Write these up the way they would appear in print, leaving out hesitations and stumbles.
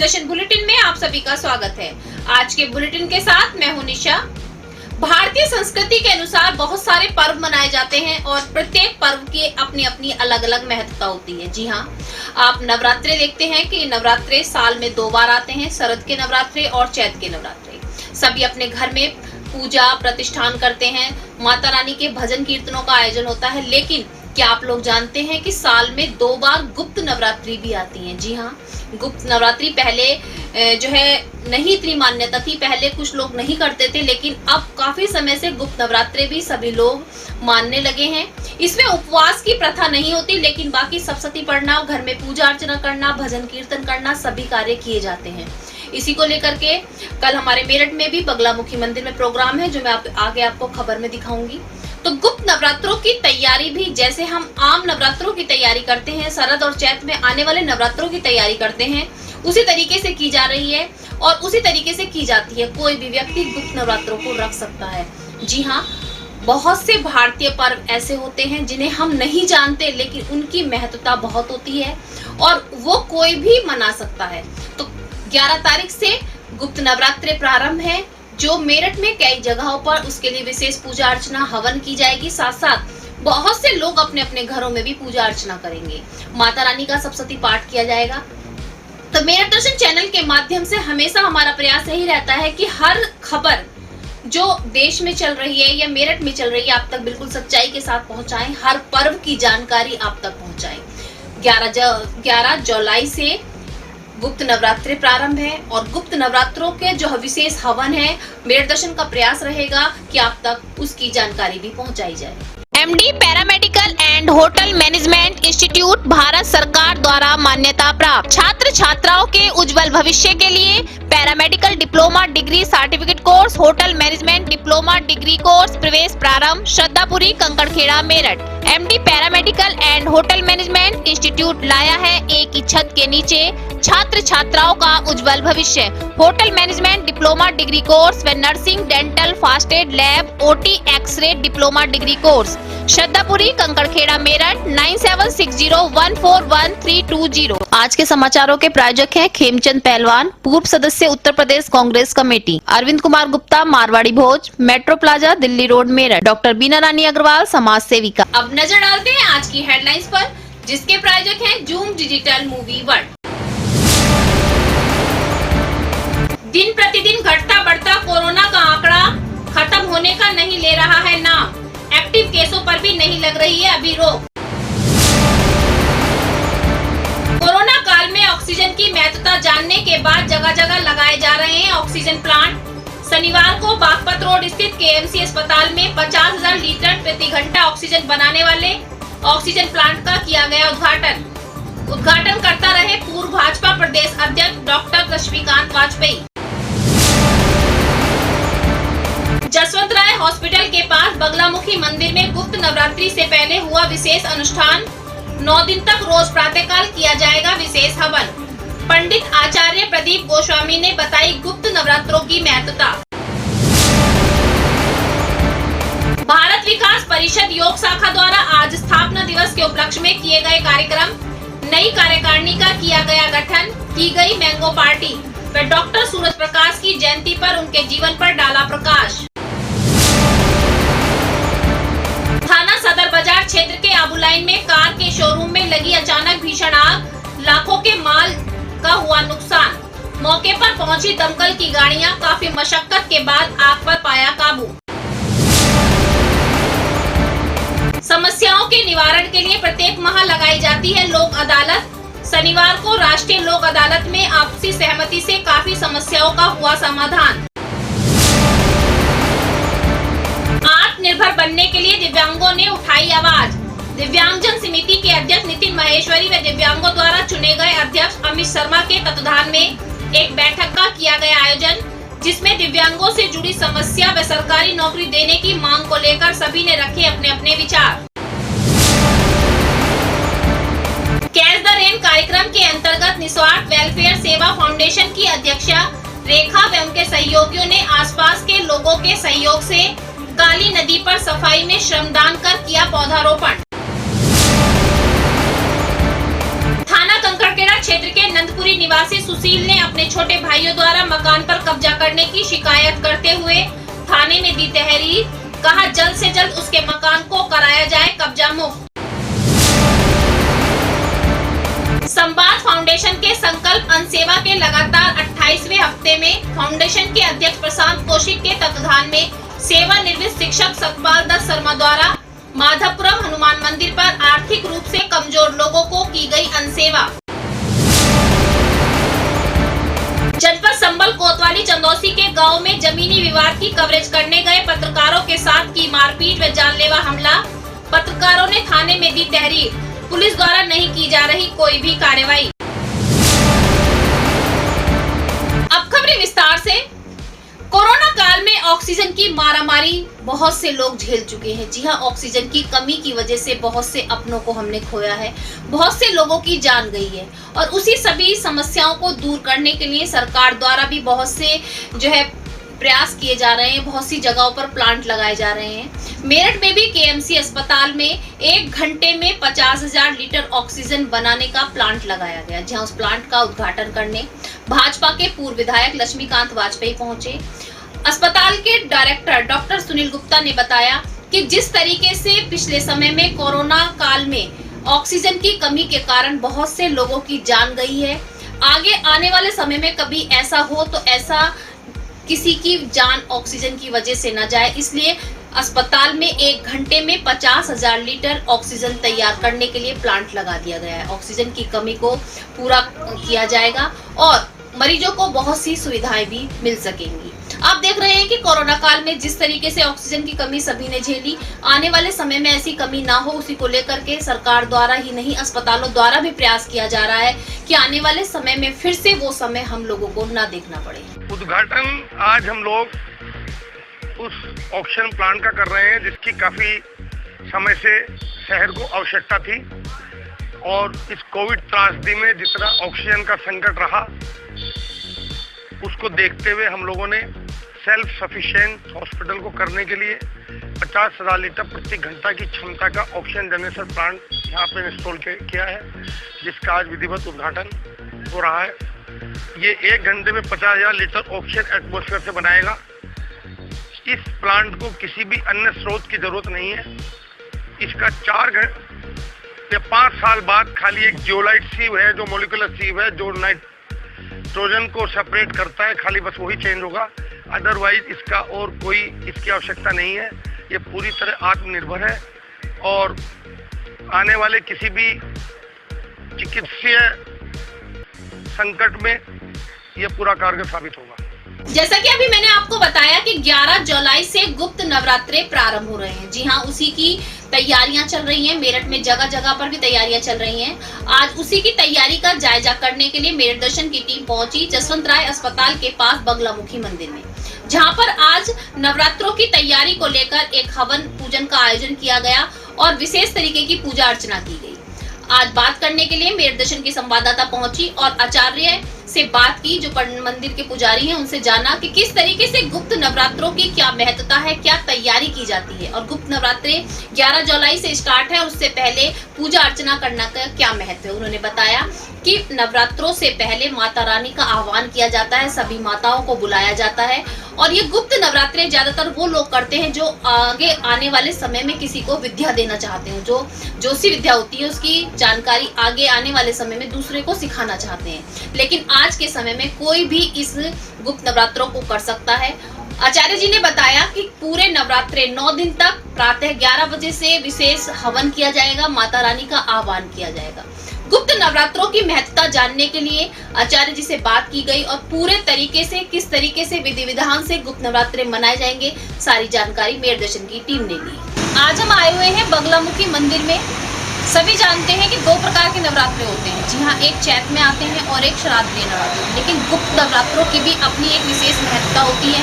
दर्शन bulletin में आप सभी का स्वागत है। आज के बुलेटिन के साथ मैं हूं निशा। भारतीय संस्कृति के अनुसार बहुत सारे पर्व मनाए जाते हैं और प्रत्येक पर्व की अपनी अपनी अलग अलग महत्वता होती है। जी हाँ, आप नवरात्रे देखते हैं कि नवरात्रे साल में 2 बार आते हैं, शरद के नवरात्रे और चैत के नवरात्रे। सभी अपने घर में पूजा प्रतिष्ठान करते हैं, माता रानी के भजन कीर्तनों का आयोजन होता है। लेकिन क्या आप लोग जानते हैं कि साल में 2 बार गुप्त नवरात्रि भी आती हैं? जी हाँ, गुप्त नवरात्रि पहले जो है नहीं इतनी मान्यता थी, पहले कुछ लोग नहीं करते थे, लेकिन अब काफी समय से गुप्त नवरात्रि भी सभी लोग मानने लगे हैं। इसमें उपवास की प्रथा नहीं होती, लेकिन बाकी सप्तशती पढ़ना, घर में पूजा अर्चना करना, भजन कीर्तन करना, सभी कार्य किए जाते हैं। इसी को लेकर के कल हमारे मेरठ में भी बगलामुखी मंदिर में प्रोग्राम है, जो मैं आगे आपको खबर में दिखाऊंगी। तो गुप्त नवरात्रों की तैयारी भी जैसे हम आम नवरात्रों की तैयारी करते हैं, शरद और चैत में आने वाले नवरात्रों की तैयारी करते हैं, उसी तरीके से की जा रही है और उसी तरीके से की जाती है। कोई भी व्यक्ति गुप्त नवरात्रों को रख सकता है। जी हाँ, बहुत से भारतीय पर्व ऐसे होते हैं जिन्हें हम नहीं जानते, लेकिन उनकी महत्वता बहुत होती है और वो कोई भी मना सकता है। तो 11 तारीख से गुप्त नवरात्रि प्रारंभ है, जो मेरठ में कई जगहों पर उसके लिए विशेष पूजा अर्चना हवन की जाएगी। साथ साथ बहुत से लोग अपने अपने घरों में भी पूजा अर्चना करेंगे। माता रानी का सप्तशती पाठ किया जाएगा। तो मेरठ दर्शन चैनल के माध्यम से हमेशा हमारा प्रयास यही रहता है कि हर खबर जो देश में चल रही है या मेरठ में चल रही है आप तक बिल्कुल सच्चाई के साथ पहुंचाएं, हर पर्व की जानकारी आप तक पहुंचाएं। 11 जुलाई से गुप्त नवरात्रि प्रारंभ है और गुप्त नवरात्रों के जो विशेष हवन है, मेरठ दर्शन का प्रयास रहेगा कि आप तक उसकी जानकारी भी पहुंचाई जाए। MD paramedical and hotel management institute Bharat सरकार द्वारा मान्यता प्राप्त। छात्र छात्राओं के उज्जवल भविष्य के लिए paramedical diploma degree certificate course, hotel management diploma degree course प्रवेश प्रारंभ। Shraddhapuri, Kankarkhera, Meerut. MD paramedical and hotel management institute लाया है एक ही छत के नीचे छात्र छात्राओं का उज्जवल भविष्य। Hotel management diploma degree course व nursing, dental, first aid, lab, OT, X ray diploma degree course. Shraddhapuri, Kankarkhera, Meerut. 9760141320। आज के समाचारों के प्रायोजक हैं खेमचंद पहलवान, पूर्व सदस्य Uttar Pradesh Congress committee. Arvind Kumar Gupta, Marwari Bhoj, metro plaza, Delhi road, Meerut. Doctor Beena Rani Agarwal, समाज सेविका। अब नजर डालते हैं आज की हेडलाइंस पर, जिसके प्रायोजक हैं जूम डिजिटल मूवी वर्ल्ड। दिन प्रतिदिन घटता बढ़ता कोरोना का आंकड़ा खत्म होने का नहीं ले रहा है नाम। एक्टिव केसों पर भी नहीं लग रही है अभी रोक। कोरोना काल में ऑक्सीजन की महत्वता जानने के बाद जगह जगह लगाए जा रहे हैं ऑक्सीजन प्लांट। शनिवार को बागपत रोड स्थित केएमसी अस्पताल में 50,000 लीटर प्रति घंटा ऑक्सीजन बनाने वाले ऑक्सीजन प्लांट का किया गया उद्घाटन करता रहे पूर्व भाजपा प्रदेश अध्यक्ष डॉक्टर लक्ष्मीकांत वाजपेयी। जसवंत राय हॉस्पिटल के पास बगलामुखी मंदिर में गुप्त नवरात्रि से पहले हुआ विशेष अनुष्ठान। 9 दिन तक रोज प्रातःकाल किया जाएगा विशेष हवन। पंडित आचार्य प्रदीप गोस्वामी ने बताई गुप्त नवरात्रों की महत्वता। भारत विकास परिषद योग शाखा द्वारा आज स्थापना दिवस के उपलक्ष्य में किए गए कार्यक्रम। नई कार्यकारिणी का किया गया गठन, की गई मैंगो पार्टी व डॉक्टर सूरज प्रकाश की जयंती पर उनके जीवन पर डाला प्रकाश। थाना सदर बाजार क्षेत्र के आबू लाइन में कार के शोरूम में लगी अचानक भीषण आग, लाखों के माल का हुआ नुकसान। मौके पर पहुंची दमकल की गाड़ियां काफी मशक्कत के बाद आग पर पाया काबू। समस्याओं के निवारण के लिए प्रत्येक माह लगाई जाती है लोक अदालत। शनिवार को राष्ट्रीय लोक अदालत में आपसी सहमति से काफी समस्याओं का हुआ समाधान। आत्मनिर्भर बनने के लिए दिव्यांगों ने उठाई आवाज। दिव्यांगजन समिति के अध्यक्ष नितिन महेश्वरी व दिव्यांगों द्वारा चुने गए अध्यक्ष अमित शर्मा के तत्वाधान में एक बैठक का किया गया आयोजन, जिसमें दिव्यांगों से जुड़ी समस्या व सरकारी नौकरी देने की मांग को लेकर सभी ने रखे अपने अपने विचार। कैच द रेन कार्यक्रम के अंतर्गत निस्वार्थ वेलफेयर सेवा फाउंडेशन की अध्यक्षा रेखा व उनके सहयोगियों ने आसपास के लोगों के सहयोग से काली नदी पर सफाई में श्रमदान कर किया पौधारोपण। थाना कंकड़खेड़ा क्षेत्र के नंदपुरी निवासी सुशील ने अपने छोटे भाइयों द्वारा मकान पर कब्जा करने की शिकायत करते हुए थाने में दी तहरीर। कहा जल्द से जल्द उसके मकान को कराया जाए कब्जा मुक्त। संवाद फाउंडेशन के संकल्प अनसेवा के लगातार 28वें हफ्ते में फाउंडेशन के अध्यक्ष प्रशांत कौशिक के तत्वाधान में सेवानिवृत्त शिक्षक सतपाल दत्त शर्मा द्वारा माधवपुरम हनुमान मंदिर पर आर्थिक रूप से कमजोर लोगों को की गई अनसेवा। जनपद संबल कोतवाली चंदौसी के गांव में जमीनी विवाद की कवरेज करने गए पत्रकारों के साथ की मारपीट व जानलेवा हमला। पत्रकारों ने थाने में दी तहरीर। पुलिस द्वारा नहीं की जा रही कोई भी कार्रवाई। अब खबरें विस्तार से। कोरोना काल में ऑक्सीजन की मारामारी बहुत से लोग झेल चुके हैं। जी हां, ऑक्सीजन की कमी की वजह से बहुत से अपनों को हमने खोया है, बहुत से लोगों की जान गई है और उसी सभी समस्याओं को दूर करने के लिए सरकार द्वारा भी बहुत से प्रयास किए जा रहे हैं। बहुत सी जगहों पर प्लांट लगाए जा रहे हैं। मेरठ में भी केएमसी अस्पताल में 1 घंटे में 50,000 लीटर ऑक्सीजन बनाने का प्लांट लगाया गया। जहां उस प्लांट का उद्घाटन करने भाजपा के पूर्व विधायक लक्ष्मीकांत वाजपेयी पहुंचे। अस्पताल के डायरेक्टर डॉक्टर सुनील गुप्ता ने बताया कि जिस तरीके से पिछले समय में कोरोना काल में ऑक्सीजन की कमी के कारण बहुत से लोगों की जान गई है, आगे आने वाले समय में कभी ऐसा हो तो ऐसा किसी की जान ऑक्सीजन की वजह से न जाए, इसलिए अस्पताल में 1 घंटे में 50,000 लीटर ऑक्सीजन तैयार करने के लिए प्लांट लगा दिया गया है। ऑक्सीजन की कमी को पूरा किया जाएगा और मरीजों को बहुत सी सुविधाएं भी मिल सकेंगी। आप देख रहे हैं कि कोरोना काल में जिस तरीके से ऑक्सीजन की कमी सभी ने झेली, आने वाले समय में ऐसी कमी ना हो, उसी को लेकर के सरकार द्वारा ही नहीं अस्पतालों द्वारा भी प्रयास किया जा रहा है कि आने वाले समय में फिर से वो समय हम लोगों को ना देखना पड़े। उद्घाटन आज हम लोग उस ऑक्सीजन प्लांट का कर रहे हैं जिसकी काफी समय से शहर को आवश्यकता थी और इस कोविड त्रासदी में जितना ऑक्सीजन का संकट रहा उसको देखते हुए हम लोगों ने सेल्फ सफिशिएंट हॉस्पिटल को करने के लिए 50,000 लीटर प्रति घंटा की क्षमता का ऑक्सीजन जनरेशन प्लांट यहाँ पे इंस्टॉल किया है, जिसका आज विधिवत उद्घाटन हो रहा है। ये 1 घंटे में 50,000 लीटर ऑक्सीजन एटमॉस्फेयर से बनाएगा। इस प्लांट को किसी भी अन्य स्रोत की जरूरत नहीं है। इसका 4 या 5 साल बाद खाली एक जियोलाइट सीव है, जो मोलिकुलर सीव है, जो नाइट्रोजन को सेपरेट करता है, खाली बस वही चेंज होगा। अदरवाइज इसका और कोई इसकी आवश्यकता नहीं है। ये पूरी तरह आत्मनिर्भर है और आने वाले किसी भी चिकित्सीय संकट में यह पूरा कारगर साबित होगा। जैसा कि अभी मैंने आपको बताया कि 11 जुलाई से गुप्त नवरात्रे प्रारंभ हो रहे हैं। जी हाँ, उसी की तैयारियां चल रही हैं। मेरठ में जगह जगह पर भी तैयारियां चल रही हैं। आज उसी की तैयारी का जायजा करने के लिए मेरठ दर्शन की टीम पहुंची जसवंत राय अस्पताल के पास बगलामुखी मंदिर में, जहां पर आज नवरात्रों की तैयारी को लेकर एक हवन पूजन का आयोजन किया गया और विशेष तरीके की पूजा अर्चना की गई। आज बात करने के लिए मेरठ दर्शन की संवाददाता पहुंची और आचार्य से बात की, जो मंदिर के पुजारी हैं, उनसे जाना कि किस तरीके से गुप्त नवरात्रों की क्या महत्ता है, क्या तैयारी की जाती है और गुप्त नवरात्रे 11 जुलाई से स्टार्ट है और उससे पहले पूजा अर्चना करना का क्या महत्व है। उन्होंने बताया कि नवरात्रों से पहले माता रानी का आह्वान किया जाता है, सभी माताओं को बुलाया जाता है और ये गुप्त नवरात्रे ज्यादातर वो लोग करते हैं जो आगे आने वाले समय में किसी को विद्या देना चाहते हैं, जो जोशी विद्या होती है उसकी जानकारी आगे आने वाले समय में दूसरे को सिखाना चाहते हैं। लेकिन आज के समय में कोई भी इस गुप्त नवरात्रों को कर सकता है। आचार्य जी ने बताया कि पूरे नवरात्रे 9 दिन तक प्रातः 11 बजे से विशेष हवन किया जाएगा, माता रानी का आह्वान किया जाएगा। गुप्त नवरात्रों की महत्ता जानने के लिए आचार्य जी से बात की गई और पूरे तरीके से किस तरीके से विधि विधान से गुप्त नवरात्रे मनाए जाएंगे, सारी जानकारी मेरठ दर्शन की टीम ने ली। आज हम आए हुए हैं बगलामुखी मंदिर में। सभी जानते हैं कि 2 प्रकार के नवरात्रे होते हैं। जी हाँ, एक चैत में आते हैं और एक श्राद्ध नवरात्रे, लेकिन गुप्त नवरात्रों की भी अपनी एक विशेष महत्ता होती है,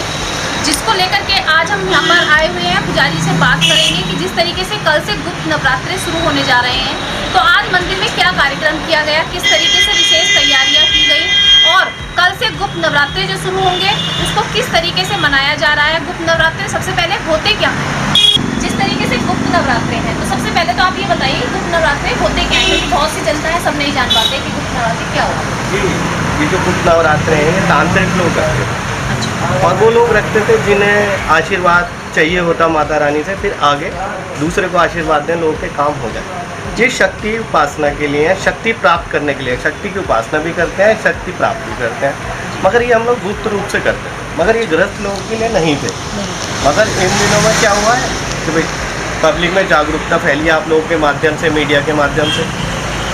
जिसको लेकर के आज हम यहाँ पर आए हुए हैं। पुजारी से बात करेंगे कि जिस तरीके से कल से गुप्त नवरात्रे शुरू होने जा रहे हैं, तो आज मंदिर में क्या कार्यक्रम किया गया, किस तरीके से विशेष तैयारियां की गई और कल से गुप्त नवरात्रे जो शुरू होंगे उसको किस तरीके से मनाया जा रहा है। गुप्त नवरात्रे सबसे पहले होते क्या हैं, जिस तरीके से गुप्त नवरात्रे हैं, तो सबसे पहले तो आप ये बताइए गुप्त नवरात्रे होते क्या है, क्योंकि बहुत सी जनता है सब नहीं जान पाते कि गुप्त नवरात्रे क्या होता है। जी, ये जो कुछ नवरात्र हैं ये तांत्रिक लोग करते थे अच्छा। और वो लोग रखते थे जिन्हें आशीर्वाद चाहिए होता माता रानी से, फिर आगे दूसरे को आशीर्वाद दें, लोगों के काम हो जाए। ये शक्ति उपासना के लिए है, शक्ति प्राप्त करने के लिए, शक्ति की उपासना भी करते हैं, शक्ति प्राप्त भी करते हैं, मगर ये हम लोग गुप्त रूप से करते हैं, मगर ये गृहस्थ लोगों के लिए नहीं थे। मगर इन दिनों में क्या हुआ है कि भाई पब्लिक में जागरूकता फैली आप लोगों के माध्यम से, मीडिया के माध्यम से,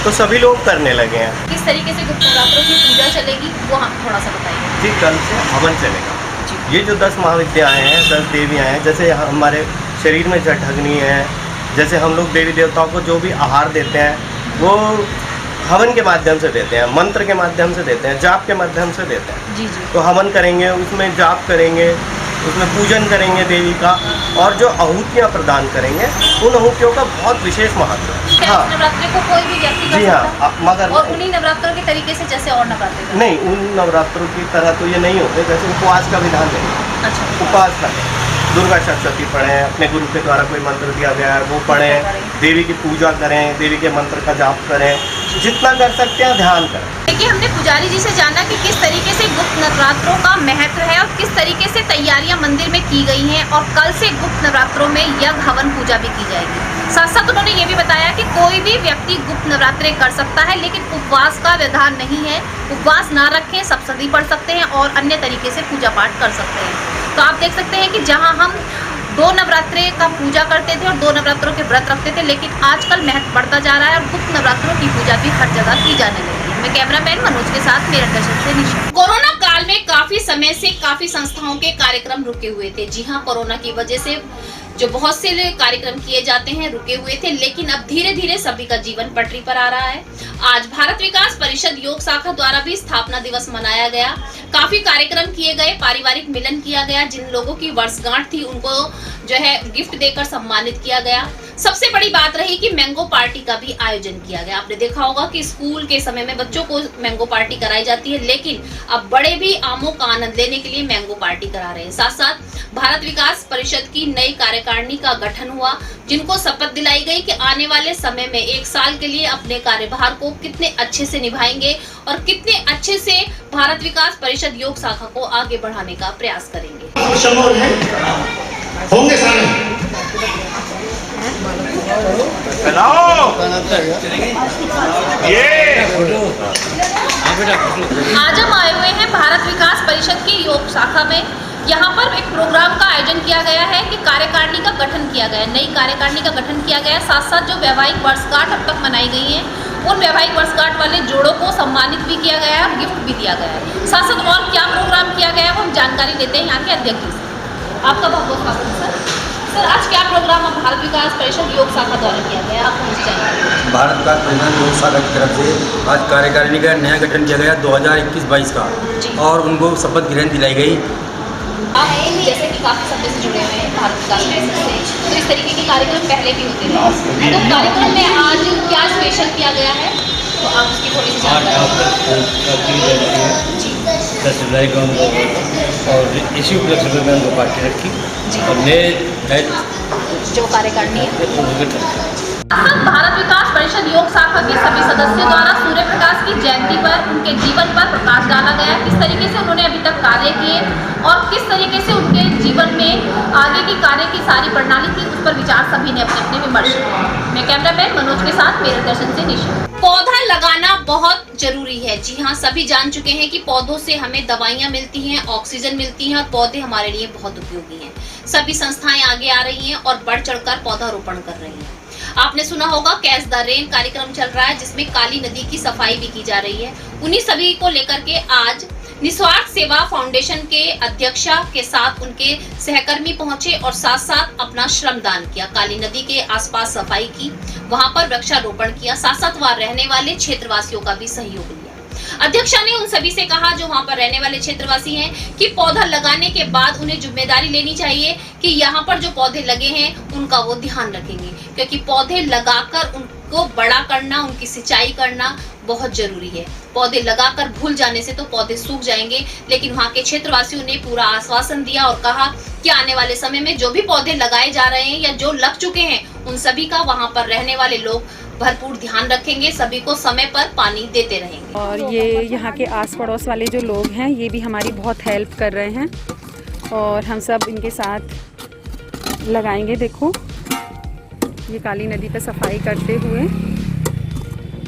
तो सभी लोग करने लगे हैं। किस तरीके से गुप्त नवरात्रों की पूजा चलेगी वो हम थोड़ा सा बताइए। जी, कल से हवन चलेगा। ये जो 10 महाविद्याएँ हैं, 10 देवियाँ हैं, जैसे हमारे शरीर में जठग्नि है, जैसे हम लोग देवी देवताओं को जो भी आहार देते हैं वो हवन के माध्यम से देते हैं, मंत्र के माध्यम से देते हैं, जाप के माध्यम से देते हैं। जी जी। तो हवन करेंगे, उसमें जाप करेंगे, उसमें पूजन करेंगे देवी का, और जो आहूतियाँ प्रदान करेंगे उन आहूतियों का बहुत विशेष महत्व है। क्या इस नवरात्रि को कोई भी व्यक्ति कर जी सकता है? हाँ, मगर और उन्हीं नवरात्रों के तरीके से जैसे और नवरात्रि करते नहीं, उन नवरात्रों की तरह तो ये नहीं होते, जैसे उपवास का विधान नहीं है। हैं? अच्छा। उपवास करें, दुर्गा सप्तशती पढ़ें, अपने गुरु के द्वारा कोई मंत्र दिया गया है वो पढ़ें, देवी की पूजा करें, देवी के मंत्र का जाप करें, जितना कर सकते हैं ध्यान करें। देखिए, हमने पुजारी जी से जाना कि किस तरीके से गुप्त नवरात्रों का महत्व है और किस तरीके से तैयारियां मंदिर में की गई हैं, और कल से गुप्त नवरात्रों में यज्ञ हवन पूजा भी की जाएगी। साथ साथ उन्होंने ये भी बताया कि कोई भी व्यक्ति गुप्त नवरात्रे कर सकता है, लेकिन उपवास का विधान नहीं है। उपवास ना रखें, सप्तशती पढ़ सकते हैं और अन्य तरीके से पूजा पाठ कर सकते हैं। तो आप देख सकते हैं कि जहाँ हम 2 नवरात्रे का पूजा करते थे और 2 नवरात्रों के व्रत रखते थे, लेकिन आजकल महत्व बढ़ता जा रहा है और गुप्त नवरात्रों की पूजा भी हर जगह की जाने लगी है। मैं कैमरामैन मनोज के साथ मेरठ दर्शन से निशा। कोरोना काल में काफी समय से काफी संस्थाओं के कार्यक्रम रुके हुए थे। जी हाँ, कोरोना की वजह से जो बहुत से कार्यक्रम किए जाते हैं रुके हुए थे, लेकिन अब धीरे धीरे सभी का जीवन पटरी पर आ रहा है। आज भारत विकास परिषद योग शाखा द्वारा भी स्थापना दिवस मनाया गया। काफी कार्यक्रम किए गए, पारिवारिक मिलन किया गया। जिन लोगों की वर्षगांठ थी उनको जो है गिफ्ट देकर सम्मानित किया गया। सबसे बड़ी बात रही कि मैंगो पार्टी का भी आयोजन किया गया। आपने देखा होगा कि स्कूल के समय में बच्चों को मैंगो पार्टी कराई जाती है, लेकिन अब बड़े भी आमों का आनंद लेने के लिए मैंगो पार्टी करा रहे हैं। साथ साथ भारत विकास परिषद की नई कार्यकारिणी का गठन हुआ, जिनको शपथ दिलाई गई कि आने वाले समय में 1 साल के लिए अपने कार्यभार को कितने अच्छे से निभाएंगे और कितने अच्छे से भारत विकास परिषद योग शाखा को आगे बढ़ाने का प्रयास करेंगे। होंगे सारे आज हम आए हुए हैं भारत विकास परिषद की योग शाखा में। यहाँ पर एक प्रोग्राम का आयोजन किया गया है कि कार्यकारिणी का गठन किया गया है, नई कार्यकारिणी का गठन किया गया है। साथ साथ जो वैवाहिक वर्षगांठ अब तक मनाई गई है, उन वैवाहिक वर्षगांठ वाले जोड़ों को सम्मानित भी किया गया है और गिफ्ट भी दिया गया है। साथ साथ और क्या प्रोग्राम किया गया है वो हम जानकारी लेते हैं यहाँ के अध्यक्ष जी से। आपका बहुत बहुत स्वागत है सर। सर, आज क्या प्रोग्राम अब भारत विकास परिषद योग शाखा द्वारा किया गया है, आप मुझे जानकारी। भारत विकास परिषद योग शाखा की तरफ से आज कार्यकारिणी का नया गठन किया गया 2021-22 का, और उनको शपथ ग्रहण दिलाई गई। आप जैसे कि काफ़ी सदस्य जुड़े हुए हैं भारत विकास परिषद से, तो इस तरीके के कार्यक्रम पहले भी होते थे, तो कार्यक्रम में आज क्या स्पेशल किया गया है, तो आप उसकी थोड़ी सी जानकारी। 10 जुलाई को हमको और इसी उपलक्ष्य में हमको पार्टी रखी और नए जो कार्यकारिणी है। भारत विकास परिषद योग शाखा के सभी सदस्यों द्वारा सूर्य प्रकाश की जयंती पर उनके जीवन पर प्रकाश डाला गया। किस तरीके से उन्होंने अभी तक कार्य किए और किस तरीके से उनके जीवन में आगे की कार्य की सारी प्रणाली थी, उस पर विचार सभी ने अपने अपने विमर्श किए। मैं कैमरामैन मनोज के साथ मेरठ दर्शन से निशा। पौधा लगाना बहुत जरूरी है। जी हाँ, सभी जान चुके हैं कि पौधों से हमें दवाइयाँ मिलती हैं, ऑक्सीजन मिलती है और पौधे हमारे लिए बहुत उपयोगी हैं। सभी संस्थाएं आगे आ रही हैं और बढ़ चढ़कर पौधारोपण कर रही हैं। आपने सुना होगा कैच द रेन कार्यक्रम चल रहा है, जिसमें काली नदी की सफाई भी की जा रही है। उन्हीं सभी को लेकर के आज निस्वार्थ सेवा फाउंडेशन के अध्यक्षा के साथ उनके सहकर्मी पहुंचे और साथ साथ अपना श्रमदान किया। काली नदी के आसपास सफाई की, वहां पर वृक्षारोपण किया, साथ साथ वहां रहने वाले क्षेत्रवासियों का भी सहयोग लिया। अध्यक्षा ने उन सभी से कहा जो वहां पर रहने वाले क्षेत्रवासी हैं कि पौधा लगाने के बाद उन्हें जिम्मेदारी लेनी चाहिए कि यहाँ पर जो पौधे लगे हैं उनका वो ध्यान रखेंगे, क्योंकि पौधे लगाकर उनको बड़ा करना, उनकी सिंचाई करना बहुत जरूरी है। पौधे लगाकर भूल जाने से तो पौधे सूख जाएंगे, लेकिन वहाँ के क्षेत्रवासियों ने पूरा आश्वासन दिया और कहा कि आने वाले समय में जो भी पौधे लगाए जा रहे हैं या जो लग चुके हैं उन सभी का वहाँ पर रहने वाले लोग भरपूर ध्यान रखेंगे, सभी को समय पर पानी देते रहेंगे। और ये यहाँ के आस पड़ोस वाले जो लोग हैं ये भी हमारी बहुत हेल्प कर रहे हैं और हम सब इनके साथ लगाएंगे। देखो ये काली नदी पर सफाई करते हुए।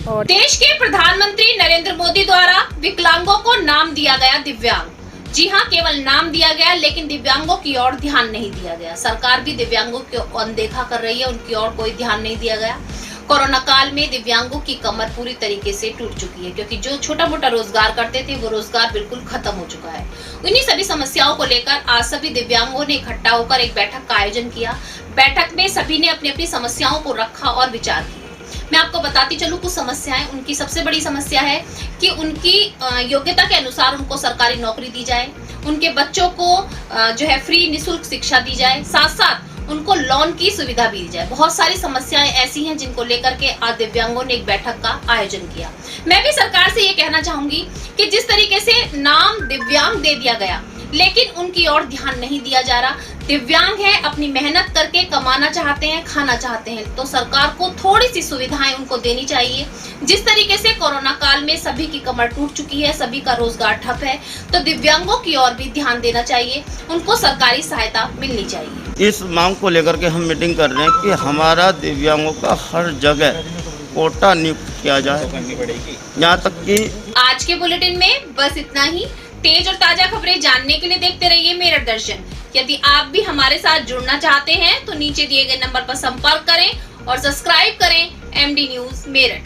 और देश के प्रधानमंत्री नरेंद्र मोदी द्वारा विकलांगों को नाम दिया गया दिव्यांग। जी हाँ, केवल नाम दिया गया, लेकिन दिव्यांगों की ओर ध्यान नहीं दिया गया। सरकार भी दिव्यांगों को अनदेखा कर रही है, उनकी ओर कोई ध्यान नहीं दिया गया। कोरोना काल में दिव्यांगों की कमर पूरी तरीके से टूट चुकी है, क्योंकि जो छोटा मोटा रोजगार करते थे वो रोजगार बिल्कुल खत्म हो चुका है। उन्हीं सभी समस्याओं को लेकर आज सभी दिव्यांगों ने इकट्ठा होकर एक बैठक का आयोजन किया। बैठक में सभी ने अपनी अपनी समस्याओं को रखा और विचार किया। मैं आपको बताती चलूं कुछ समस्याएं। उनकी सबसे बड़ी समस्या है कि उनकी योग्यता के अनुसार उनको सरकारी नौकरी दी जाए, उनके बच्चों को जो है फ्री निःशुल्क शिक्षा दी जाए, साथ साथ उनको लोन की सुविधा भी दी जाए। बहुत सारी समस्याएं ऐसी हैं जिनको लेकर के आज दिव्यांगों ने एक बैठक का आयोजन किया। मैं भी सरकार से ये कहना चाहूंगी कि जिस तरीके से नाम दिव्यांग दे दिया गया, लेकिन उनकी ओर ध्यान नहीं दिया जा रहा। दिव्यांग है, अपनी मेहनत करके कमाना चाहते हैं, खाना चाहते हैं, तो सरकार को थोड़ी सी सुविधाएं उनको देनी चाहिए। जिस तरीके से कोरोना काल में सभी की कमर टूट चुकी है, सभी का रोजगार ठप है, तो दिव्यांगों की ओर भी ध्यान देना चाहिए, उनको सरकारी सहायता मिलनी चाहिए। इस मांग को लेकर के हम मीटिंग कर रहे हैं कि हमारा दिव्यांगों का हर जगह कोटा नियुक्त किया जाए, यहाँ तक कि आज के बुलेटिन में बस इतना ही। तेज और ताजा खबरें जानने के लिए देखते रहिए मेरठ दर्शन। यदि आप भी हमारे साथ जुड़ना चाहते हैं तो नीचे दिए गए नंबर पर संपर्क करें और सब्सक्राइब करें MD न्यूज मेरठ।